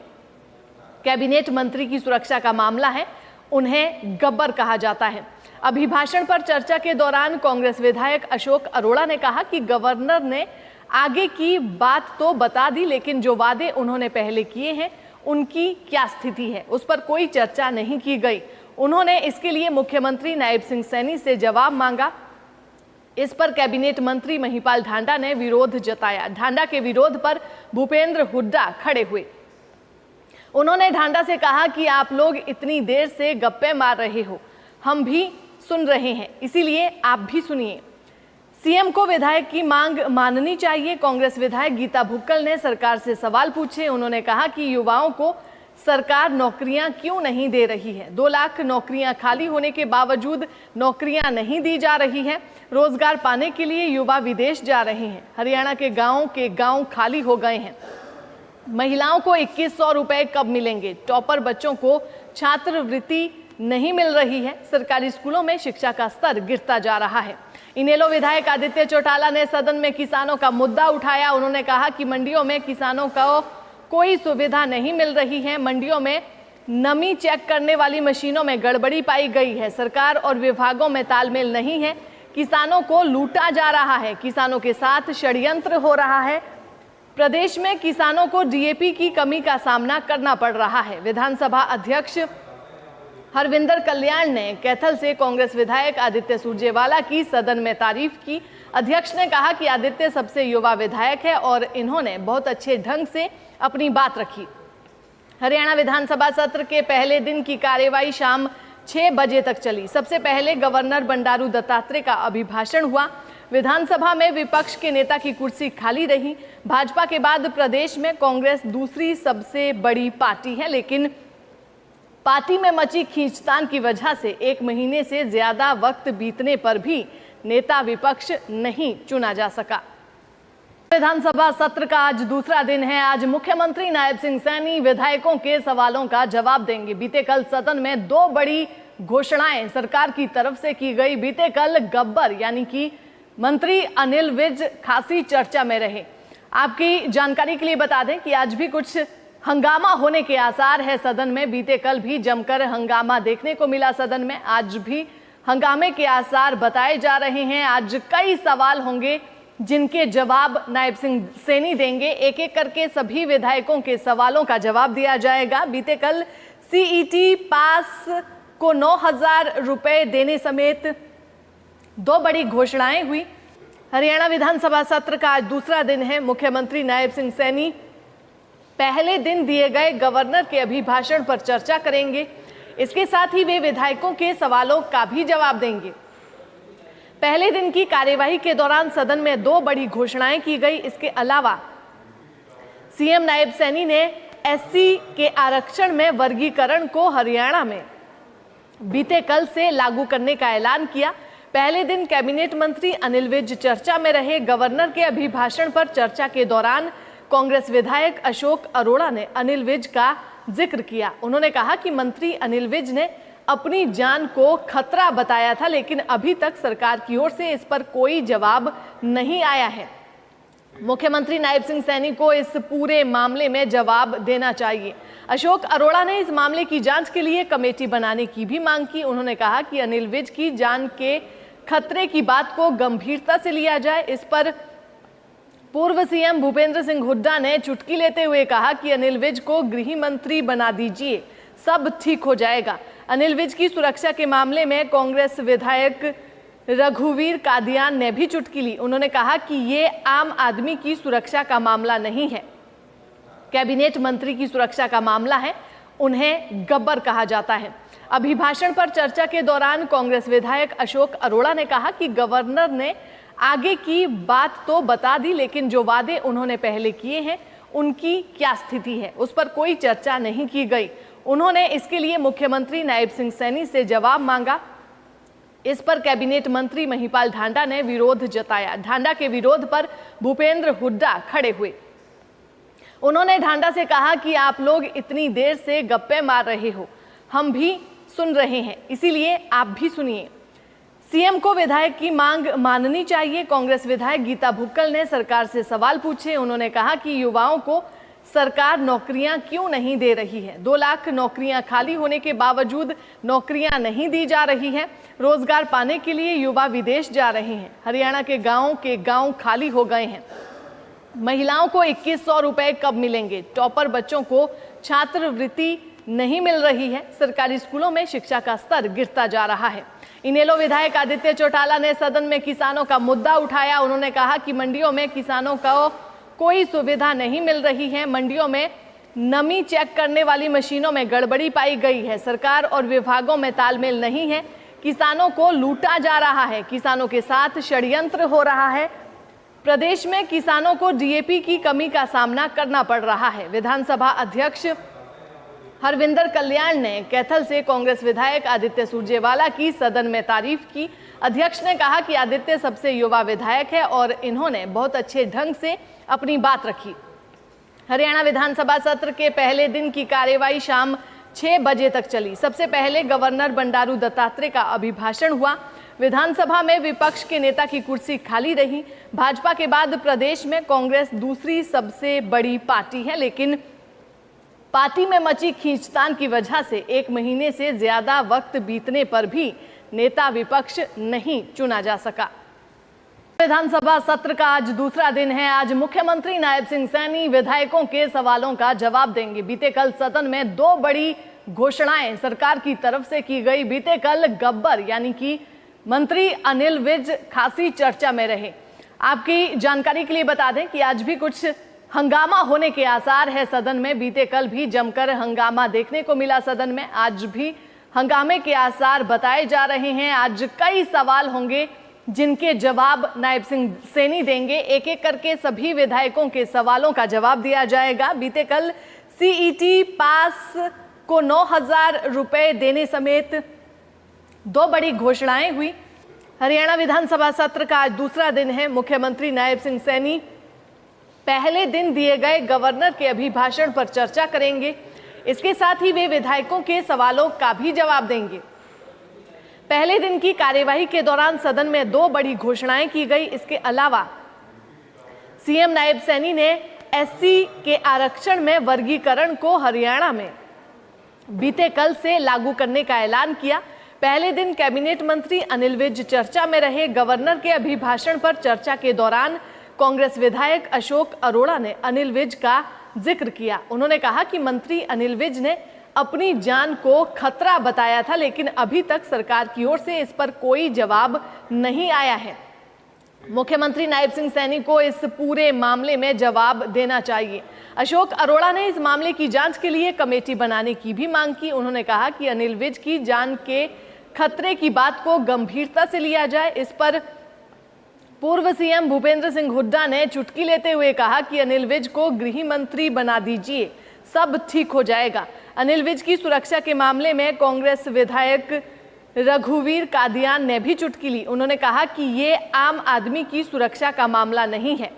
कैबिनेट मंत्री की सुरक्षा का मामला है, उन्हें गब्बर कहा जाता है। अभिभाषण पर चर्चा के दौरान कांग्रेस विधायक अशोक अरोड़ा ने कहा कि गवर्नर ने आगे की बात तो बता दी, लेकिन जो वादे उन्होंने पहले किए हैं उनकी क्या स्थिति है, उस पर कोई चर्चा नहीं की गई। उन्होंने इसके लिए मुख्यमंत्री नायब सिंह सैनी से जवाब मांगा। इस पर कैबिनेट मंत्री महिपाल ढांडा ने विरोध जताया। ढांडा के विरोध पर भूपेंद्र हुड्डा खड़े हुए। उन्होंने ढांडा से कहा कि आप लोग इतनी देर से गप्पे मार रहे हो, हम भी सुन रहे हैं, इसीलिए आप भी सुनिए। सीएम को विधायक की मांग माननी चाहिए। कांग्रेस विधायक गीता भुक्कल ने सरकार से सवाल पूछे। उन्होंने कहा कि युवाओं को सरकार नौकरियां क्यों नहीं दे रही है। 2 लाख नौकरियां खाली होने के बावजूद नौकरियां नहीं दी जा रही हैं। रोजगार पाने के लिए युवा विदेश जा रहे हैं। हरियाणा के गांव खाली हो गए हैं। महिलाओं को 2100 रुपए कब मिलेंगे। टॉपर बच्चों को छात्रवृत्ति नहीं मिल रही है। सरकारी स्कूलों में शिक्षा का स्तर गिरता जा रहा है। इनेलो विधायक आदित्य चौटाला ने सदन में किसानों का मुद्दा उठाया। उन्होंने कहा कि मंडियों में किसानों को कोई सुविधा नहीं मिल रही है। मंडियों में नमी चेक करने वाली मशीनों में गड़बड़ी पाई गई है। सरकार और विभागों में तालमेल नहीं है। किसानों को लूटा जा रहा है। किसानों के साथ षड्यंत्र हो रहा है। प्रदेश में किसानों को डीएपी की कमी का सामना करना पड़ रहा है। विधानसभा अध्यक्ष हरविंदर कल्याण ने कैथल से कांग्रेस विधायक आदित्य सुरजेवाला की सदन में तारीफ की। अध्यक्ष ने कहा कि आदित्य सबसे युवा विधायक है और इन्होंने बहुत अच्छे ढंग से अपनी बात रखी। हरियाणा विधानसभा सत्र के पहले दिन की कार्यवाही शाम 6 बजे तक चली। सबसे पहले गवर्नर बंडारू दत्तात्रेय का अभिभाषण हुआ। विधानसभा में विपक्ष के नेता की कुर्सी खाली रही। भाजपा के बाद प्रदेश में कांग्रेस दूसरी सबसे बड़ी पार्टी है, लेकिन पार्टी में मची खींचतान की वजह से 1 महीने से ज्यादा वक्त बीतने पर भी नेता विपक्ष नहीं चुना जा सका। विधानसभा सत्र का आज दूसरा दिन है। आज मुख्यमंत्री नायब सिंह सैनी विधायकों के सवालों का जवाब देंगे। बीते कल सदन में 2 बड़ी घोषणाएं सरकार की तरफ से की गई। बीते कल गब्बर यानी कि मंत्री अनिल विज खासी चर्चा में रहे। आपकी जानकारी के लिए बता दें कि आज भी कुछ हंगामा होने के आसार है सदन में। बीते कल भी जमकर हंगामा देखने को मिला सदन में। आज भी हंगामे के आसार बताए जा रहे हैं। आज कई सवाल होंगे जिनके जवाब नायब सिंह सैनी देंगे। एक एक करके सभी विधायकों के सवालों का जवाब दिया जाएगा। बीते कल सीईटी पास को 9,000 रुपए देने समेत 2 बड़ी घोषणाएं हुई। हरियाणा विधानसभा सत्र का आज दूसरा दिन है। मुख्यमंत्री नायब सिंह सैनी पहले दिन दिए गए गवर्नर के अभिभाषण पर चर्चा करेंगे। इसके साथ ही वे विधायकों के सवालों का भी जवाब देंगे। पहले दिन की कार्यवाही के दौरान सदन में 2 बड़ी घोषणाएं की गई। इसके अलावा सीएम नायब सैनी ने एससी के आरक्षण में वर्गीकरण को हरियाणा में बीते कल से लागू करने का ऐलान किया। पहले दिन कैबिनेट मंत्री अनिल विज चर्चा में रहे। गवर्नर के अभिभाषण पर चर्चा के दौरान कांग्रेस विधायक अशोक अरोड़ा ने अनिल विज का जिक्र किया। उन्होंने कहा कि मंत्री अनिल विज ने अपनी जान को खतरा बताया था, लेकिन अभी तक सरकार की ओर से इस पर कोई जवाब नहीं आया है। मुख्यमंत्री नायब सिंह सैनी को इस पूरे मामले में जवाब देना चाहिए। अशोक अरोड़ा ने इस मामले की जांच के लिए कमेटी बनाने की भी मांग की। उन्होंने कहा कि अनिल विज की जान के खतरे की बात को गंभीरता से लिया जाए। इस पर पूर्व सीएम भूपेंद्र सिंह हुड्डा ने चुटकी लेते हुए कहा कि अनिल विज को गृह मंत्री बना दीजिए, सब ठीक हो जाएगा। अनिल विज की सुरक्षा के मामले में कांग्रेस विधायक रघुवीर कादियान ने भी चुटकी ली। उन्होंने कहा कि ये आम आदमी की सुरक्षा का मामला नहीं है, कैबिनेट मंत्री की सुरक्षा का मामला है, उन्हें गब्बर कहा जाता है। अभिभाषण पर चर्चा के दौरान कांग्रेस विधायक अशोक अरोड़ा ने कहा कि गवर्नर ने आगे की बात तो बता दी, लेकिन जो वादे उन्होंने पहले किए हैं उनकी क्या स्थिति है, उस पर कोई चर्चा नहीं की गई। उन्होंने इसके लिए मुख्यमंत्री नायब सिंह सैनी से जवाब मांगा। इस पर कैबिनेट मंत्री महिपाल ढांडा ने विरोध जताया। ढांडा के विरोध पर भूपेंद्र हुड्डा खड़े हुए। उन्होंने ढांडा से कहा कि आप लोग इतनी देर से गप्पे मार रहे हो, हम भी सुन रहे हैं, इसीलिए आप भी सुनिए। सीएम को विधायक की मांग माननी चाहिए। कांग्रेस विधायक गीता भुक्कल ने सरकार से सवाल पूछे। उन्होंने कहा कि युवाओं को सरकार नौकरियां क्यों नहीं दे रही है। 2 लाख नौकरियां खाली होने के बावजूद नौकरियां नहीं दी जा रही है। रोजगार पाने के लिए युवा विदेश जा रहे हैं। हरियाणा के गांव खाली हो गए हैं। महिलाओं को 2100 रुपए कब मिलेंगे। टॉपर बच्चों को छात्रवृत्ति नहीं मिल रही है। सरकारी स्कूलों में शिक्षा का स्तर गिरता जा रहा है। इनेलो विधायक आदित्य चौटाला ने सदन में किसानों का मुद्दा उठाया। उन्होंने कहा कि मंडियों में किसानों को कोई सुविधा नहीं मिल रही है। मंडियों में नमी चेक करने वाली मशीनों में गड़बड़ी पाई गई है। सरकार और विभागों में तालमेल नहीं है। किसानों को लूटा जा रहा है। किसानों के साथ षड्यंत्र हो रहा है। प्रदेश में किसानों को डीएपी की कमी का सामना करना पड़ रहा है। विधानसभा अध्यक्ष हरविंदर कल्याण ने कैथल से कांग्रेस विधायक आदित्य सुरजेवाला की सदन में तारीफ की। अध्यक्ष ने कहा कि आदित्य सबसे युवा विधायक है और इन्होंने बहुत अच्छे ढंग से अपनी बात रखी। हरियाणा विधानसभा सत्र के पहले दिन की कार्यवाही शाम 6 बजे तक चली। सबसे पहले गवर्नर बंडारू दत्तात्रेय का अभिभाषण हुआ। विधानसभा में विपक्ष के नेता की कुर्सी खाली रही। भाजपा के बाद प्रदेश में कांग्रेस दूसरी सबसे बड़ी पार्टी है, लेकिन पार्टी में मची खींचतान की वजह से 1 महीने से ज्यादा वक्त बीतने पर भी नेता विपक्ष नहीं चुना जा सका। विधानसभा सत्र का आज दूसरा दिन है। आज मुख्यमंत्री नायब सिंह सैनी विधायकों के सवालों का जवाब देंगे। बीते कल सदन में 2 बड़ी घोषणाएं सरकार की तरफ से की गई। बीते कल गब्बर यानी कि मंत्री अनिल विज खासी चर्चा में रहे। आपकी जानकारी के लिए बता दें कि आज भी कुछ हंगामा होने के आसार है सदन में। बीते कल भी जमकर हंगामा देखने को मिला सदन में। आज भी हंगामे के आसार बताए जा रहे हैं। आज कई सवाल होंगे जिनके जवाब नायब सिंह सैनी देंगे। एक एक करके सभी विधायकों के सवालों का जवाब दिया जाएगा। बीते कल सीईटी पास को 9,000 रुपए देने समेत दो बड़ी घोषणाएं हुई। हरियाणा विधानसभा सत्र का आज दूसरा दिन है। मुख्यमंत्री नायब सिंह सैनी पहले दिन दिए गए गवर्नर के अभिभाषण पर चर्चा करेंगे। इसके साथ ही वे विधायकों के सवालों का भी जवाब देंगे। पहले दिन की कार्यवाही के दौरान सदन में दो बड़ी घोषणाएं की गई। इसके अलावा सीएम नायब सैनी ने एससी के आरक्षण में वर्गीकरण को हरियाणा में बीते कल से लागू करने का ऐलान किया। पहले दिन कैबिनेट मंत्री अनिल विज चर्चा में रहे। गवर्नर के अभिभाषण पर चर्चा के दौरान कांग्रेस विधायक अशोक अरोड़ा ने अनिल विज का जिक्र किया। उन्होंने कहा कि मंत्री अनिल विज ने अपनी जान को खतरा बताया था, लेकिन अभी तक सरकार की ओर से इस पर कोई जवाब नहीं आया है। मुख्यमंत्री नायब सिंह सैनी को इस पूरे मामले में जवाब देना चाहिए। अशोक अरोड़ा ने इस मामले की जांच के लिए कमेटी बनाने की भी मांग की। उन्होंने कहा कि अनिल विज की जान के खतरे की बात को गंभीरता से लिया जाए। इस पर पूर्व सीएम भूपेंद्र सिंह हुड्डा ने चुटकी लेते हुए कहा कि अनिल विज को गृह मंत्री बना दीजिए, सब ठीक हो जाएगा। अनिल विज की सुरक्षा के मामले में कांग्रेस विधायक रघुवीर कादियान ने भी चुटकी ली। उन्होंने कहा कि ये आम आदमी की सुरक्षा का मामला नहीं है,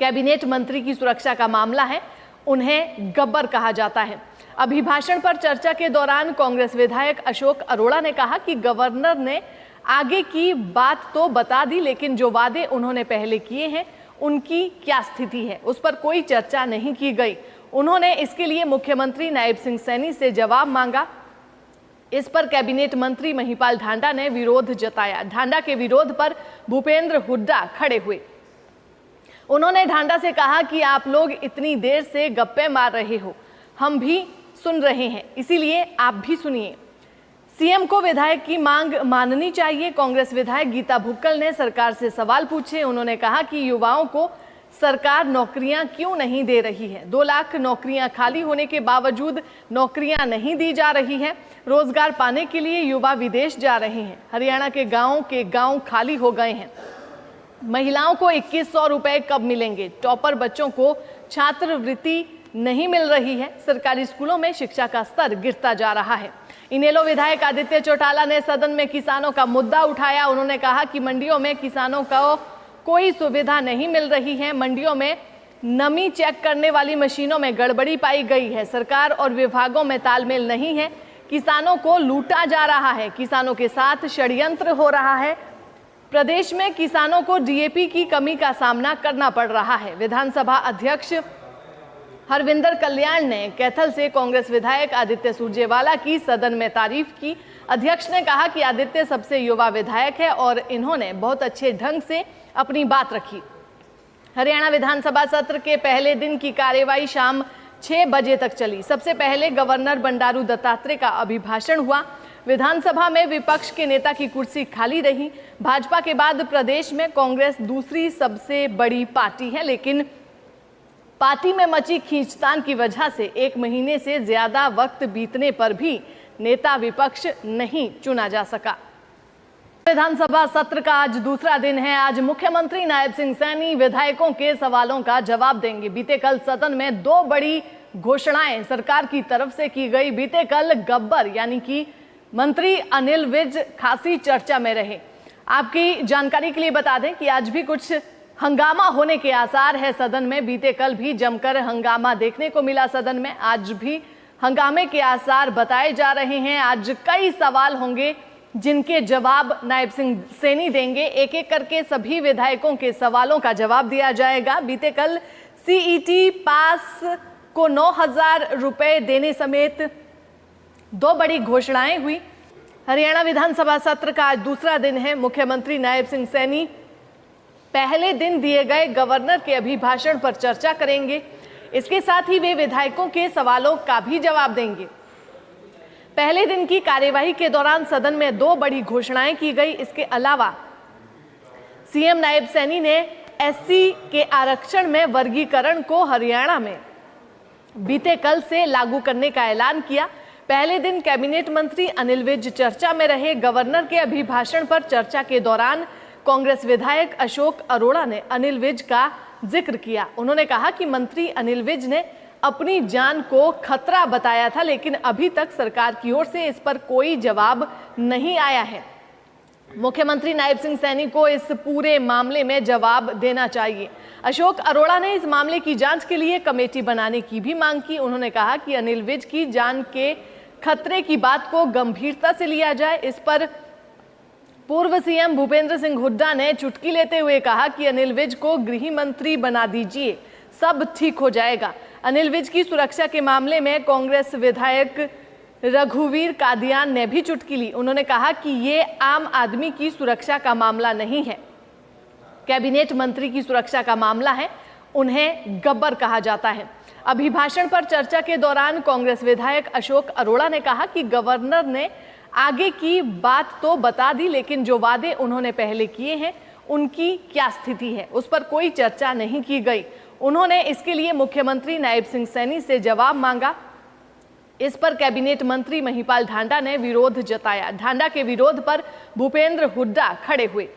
कैबिनेट मंत्री की सुरक्षा का मामला है, उन्हें गब्बर कहा जाता है। अभिभाषण पर चर्चा के दौरान कांग्रेस विधायक अशोक अरोड़ा ने कहा कि गवर्नर ने आगे की बात तो बता दी, लेकिन जो वादे उन्होंने पहले किए हैं उनकी क्या स्थिति है, उस पर कोई चर्चा नहीं की गई। उन्होंने इसके लिए मुख्यमंत्री नायब सिंह सैनी से जवाब मांगा। इस पर कैबिनेट मंत्री महिपाल ढांडा ने विरोध जताया। ढांडा के विरोध पर भूपेंद्र हुड्डा खड़े हुए। उन्होंने ढांडा से कहा कि आप लोग इतनी देर से गप्पे मार रहे हो, हम भी सुन रहे हैं, इसीलिए आप भी सुनिए। सीएम को विधायक की मांग माननी चाहिए। कांग्रेस विधायक गीता भुक्कल ने सरकार से सवाल पूछे। उन्होंने कहा कि युवाओं को सरकार नौकरियां क्यों नहीं दे रही है। 2 लाख नौकरियां खाली होने के बावजूद नौकरियां नहीं दी जा रही हैं। रोजगार पाने के लिए युवा विदेश जा रहे हैं। हरियाणा के गांव खाली हो गए हैं। महिलाओं को 2100 रुपए कब मिलेंगे। टॉपर बच्चों को छात्रवृत्ति नहीं मिल रही है। सरकारी स्कूलों में शिक्षा का स्तर गिरता जा रहा है। इनेलो विधायक आदित्य चौटाला ने सदन में किसानों का मुद्दा उठाया। उन्होंने कहा कि मंडियों में किसानों को कोई सुविधा नहीं मिल रही है। मंडियों में नमी चेक करने वाली मशीनों में गड़बड़ी पाई गई है। सरकार और विभागों में तालमेल नहीं है। किसानों को लूटा जा रहा है। किसानों के साथ षड्यंत्र हो रहा है। प्रदेश में किसानों को डीएपी की कमी का सामना करना पड़ रहा है। विधानसभा अध्यक्ष हरविंदर कल्याण ने कैथल से कांग्रेस विधायक आदित्य सुरजेवाला की सदन में तारीफ की। अध्यक्ष ने कहा कि आदित्य सबसे युवा विधायक है और इन्होंने बहुत अच्छे ढंग से अपनी बात रखी। हरियाणा विधानसभा सत्र के पहले दिन की कार्यवाही शाम 6 बजे तक चली। सबसे पहले गवर्नर बंडारू दत्तात्रेय का अभिभाषण हुआ। विधानसभा में विपक्ष के नेता की कुर्सी खाली रही। भाजपा के बाद प्रदेश में कांग्रेस दूसरी सबसे बड़ी पार्टी है, लेकिन पार्टी में मची खींचतान की वजह से 1 महीने से ज्यादा वक्त बीतने पर भी नेता विपक्ष नहीं चुना जा सका। विधानसभा सत्र का आज दूसरा दिन है। आज मुख्यमंत्री नायब सिंह सैनी विधायकों के सवालों का जवाब देंगे। बीते कल सदन में 2 बड़ी घोषणाएं सरकार की तरफ से की गई। बीते कल गब्बर यानी कि मंत्री अनिल विज खासी चर्चा में रहे। आपकी जानकारी के लिए बता दें कि आज भी कुछ हंगामा होने के आसार है सदन में। बीते कल भी जमकर हंगामा देखने को मिला सदन में। आज भी हंगामे के आसार बताए जा रहे हैं। आज कई सवाल होंगे जिनके जवाब नायब सिंह सैनी देंगे। एक एक करके सभी विधायकों के सवालों का जवाब दिया जाएगा। बीते कल सीईटी पास को 9,000 रुपए देने समेत 2 बड़ी घोषणाएं हुई। हरियाणा विधानसभा सत्र का आज दूसरा दिन है। मुख्यमंत्री नायब सिंह सैनी पहले दिन दिए गए गवर्नर के अभिभाषण पर चर्चा करेंगे। इसके साथ ही वे विधायकों के सवालों का भी जवाब देंगे। पहले दिन की कार्यवाही के दौरान सदन में 2 बड़ी घोषणाएं की गई। इसके अलावा सीएम नायब सैनी ने एससी के आरक्षण में वर्गीकरण को हरियाणा में बीते कल से लागू करने का ऐलान किया। पहले दिन कैबिनेट मंत्री अनिल विज चर्चा में रहे। गवर्नर के अभिभाषण पर चर्चा के दौरान कांग्रेस विधायक अशोक अरोड़ा ने अनिल विज का जिक्र किया। उन्होंने कहा कि मंत्री अनिल विज ने अपनी जान को खतरा बताया था, लेकिन अभी तक सरकार की ओर से इस पर कोई जवाब नहीं आया है। मुख्यमंत्री नायब सिंह सैनी को इस पूरे मामले में जवाब देना चाहिए। अशोक अरोड़ा ने इस मामले की जांच के लिए कमेटी बनाने की भी मांग की। उन्होंने कहा कि अनिल विज की जान के खतरे की बात को गंभीरता से लिया जाए। इस पर पूर्व सीएम भूपेंद्र सिंह हुड्डा ने चुटकी लेते हुए कहा कि अनिल विज को गृह मंत्री बना दीजिए, सब ठीक हो जाएगा। अनिल विज की सुरक्षा के मामले में कांग्रेस विधायक रघुवीर कादियान ने भी चुटकी ली। उन्होंने कहा कि ये आम आदमी की सुरक्षा का मामला नहीं है, कैबिनेट मंत्री की सुरक्षा का मामला है, उन्हें गब्बर कहा जाता है। अभिभाषण पर चर्चा के दौरान कांग्रेस विधायक अशोक अरोड़ा ने कहा कि गवर्नर ने आगे की बात तो बता दी, लेकिन जो वादे उन्होंने पहले किए हैं उनकी क्या स्थिति है, उस पर कोई चर्चा नहीं की गई। उन्होंने इसके लिए मुख्यमंत्री नायब सिंह सैनी से जवाब मांगा। इस पर कैबिनेट मंत्री महिपाल ढांडा ने विरोध जताया। ढांडा के विरोध पर भूपेंद्र हुड्डा खड़े हुए।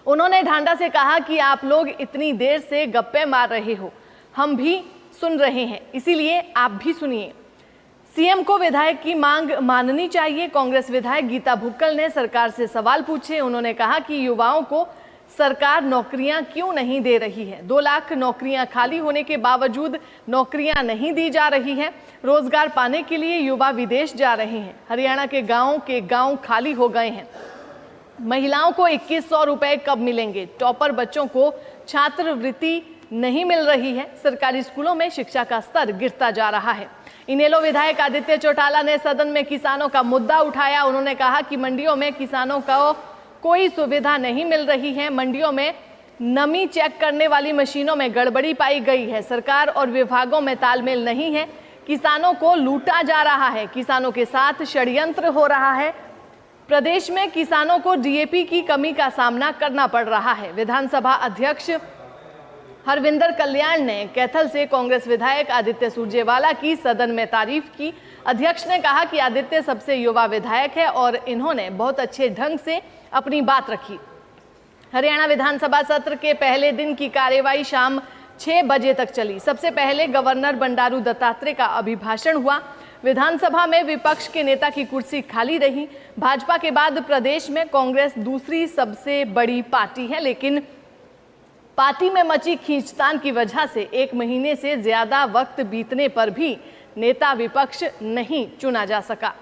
उन्होंने ढांडा से कहा कि आप लोग इतनी देर से गप्पे मार रहे हो, हम भी सुन रहे हैं, इसीलिए आप भी सुनिए। सीएम को विधायक की मांग माननी चाहिए। कांग्रेस विधायक गीता भुक्कल ने सरकार से सवाल पूछे। उन्होंने कहा कि युवाओं को सरकार नौकरियां क्यों नहीं दे रही है। 2 लाख नौकरियां खाली होने के बावजूद नौकरियां नहीं दी जा रही हैं। रोजगार पाने के लिए युवा विदेश जा रहे हैं। हरियाणा के गांव खाली हो गए हैं। महिलाओं को 2100 रुपए कब मिलेंगे। टॉपर बच्चों को छात्रवृत्ति नहीं मिल रही है। सरकारी स्कूलों में शिक्षा का स्तर गिरता जा रहा है। इनेलो विधायक आदित्य चौटाला ने सदन में किसानों का मुद्दा उठाया। उन्होंने कहा कि मंडियों में किसानों को कोई सुविधा नहीं मिल रही है। मंडियों में नमी चेक करने वाली मशीनों में गड़बड़ी पाई गई है। सरकार और विभागों में तालमेल नहीं है। किसानों को लूटा जा रहा है। किसानों के साथ षड्यंत्र हो रहा है। प्रदेश में किसानों को डीएपी की कमी का सामना करना पड़ रहा है। विधानसभा अध्यक्ष हरविंदर कल्याण ने कैथल से कांग्रेस विधायक आदित्य सुरजेवाला की सदन में तारीफ की। अध्यक्ष ने कहा कि आदित्य सबसे युवा विधायक है और इन्होंने बहुत अच्छे ढंग से अपनी बात रखी। हरियाणा विधानसभा सत्र के पहले दिन की कार्यवाही शाम 6 बजे तक चली। सबसे पहले गवर्नर बंडारू दत्तात्रेय का अभिभाषण हुआ। विधानसभा में विपक्ष के नेता की कुर्सी खाली रही। भाजपा के बाद प्रदेश में कांग्रेस दूसरी सबसे बड़ी पार्टी है, लेकिन पार्टी में मची खींचतान की वजह से 1 महीने से ज्यादा वक्त बीतने पर भी नेता विपक्ष नहीं चुना जा सका।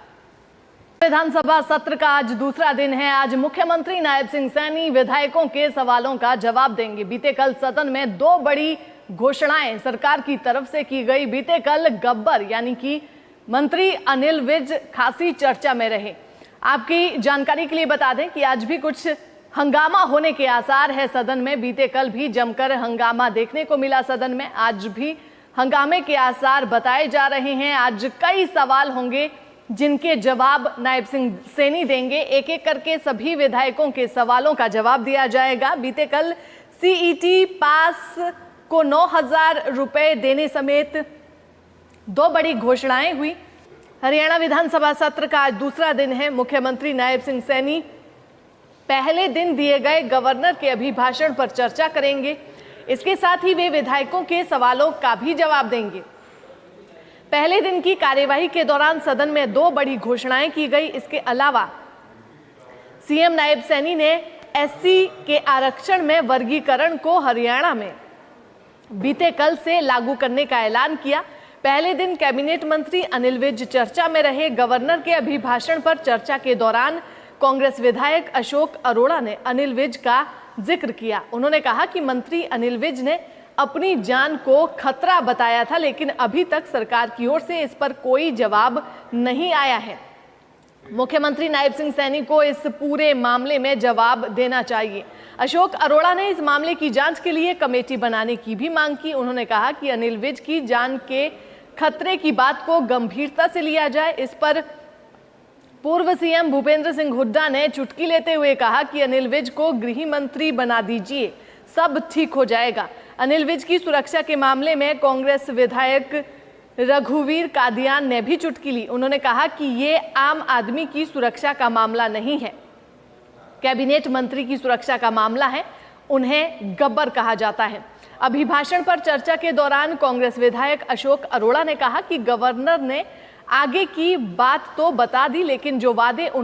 विधानसभा सत्र का आज दूसरा दिन है। आज मुख्यमंत्री नायब सिंह सैनी विधायकों के सवालों का जवाब देंगे। बीते कल सदन में 2 बड़ी घोषणाएं सरकार की तरफ से की गई। बीते कल गब्बर यानी कि मंत्री अनिल विज खासी चर्चा में रहे। आपकी जानकारी के लिए बता दें कि आज भी कुछ हंगामा होने के आसार है सदन में। बीते कल भी जमकर हंगामा देखने को मिला सदन में। आज भी हंगामे के आसार बताए जा रहे हैं। आज कई सवाल होंगे जिनके जवाब नायब सिंह सैनी देंगे। एक एक करके सभी विधायकों के सवालों का जवाब दिया जाएगा। बीते कल सीईटी पास को 9000 रुपए देने समेत 2 बड़ी घोषणाएं हुई। हरियाणा विधानसभा सत्र का आज दूसरा दिन है। मुख्यमंत्री नायब सिंह सैनी पहले दिन दिए गए गवर्नर के अभिभाषण पर चर्चा करेंगे। इसके साथ ही वे विधायकों के सवालों का भी जवाब देंगे। पहले दिन की कार्यवाही के दौरान सदन में 2 बड़ी घोषणाएं की गई। इसके अलावा सीएम नायब सैनी ने एससी के आरक्षण में वर्गीकरण को हरियाणा में बीते कल से लागू करने का ऐलान किया। पहले दिन कैबिनेट मंत्री अनिल विज चर्चा में रहे। गवर्नर के अभिभाषण पर चर्चा के दौरान कांग्रेस विधायक अशोक अरोड़ा ने अनिल विज का जिक्र किया। उन्होंने कहा कि मंत्री अनिल विज ने अपनी जान को खतरा बताया था, लेकिन अभी तक सरकार की ओर से इस पर कोई जवाब नहीं आया है। मुख्यमंत्री नायब सिंह सैनी को इस पूरे मामले में जवाब देना चाहिए। अशोक अरोड़ा ने इस मामले की जांच के लिए कमेटी बनाने की भी मांग की। उन्होंने कहा कि अनिल विज की जान के खतरे की बात को गंभीरता से लिया जाए। इस पर पूर्व सीएम भूपेंद्र सिंह हुड्डा ने चुटकी लेते हुए कहा कि अनिल विज को गृह मंत्री बना दीजिए, सब ठीक हो जाएगा। अनिल विज की सुरक्षा के मामले में कांग्रेस विधायक रघुवीर कादियान ने भी चुटकी ली। उन्होंने कहा कि ये आम आदमी की सुरक्षा का मामला नहीं है, कैबिनेट मंत्री की सुरक्षा का मामला है, उन्हें गब्बर कहा जाता है। अभिभाषण पर चर्चा के दौरान कांग्रेस विधायक अशोक अरोड़ा ने कहा कि गवर्नर ने आगे की बात तो बता दी, लेकिन जो वादे उन्होंने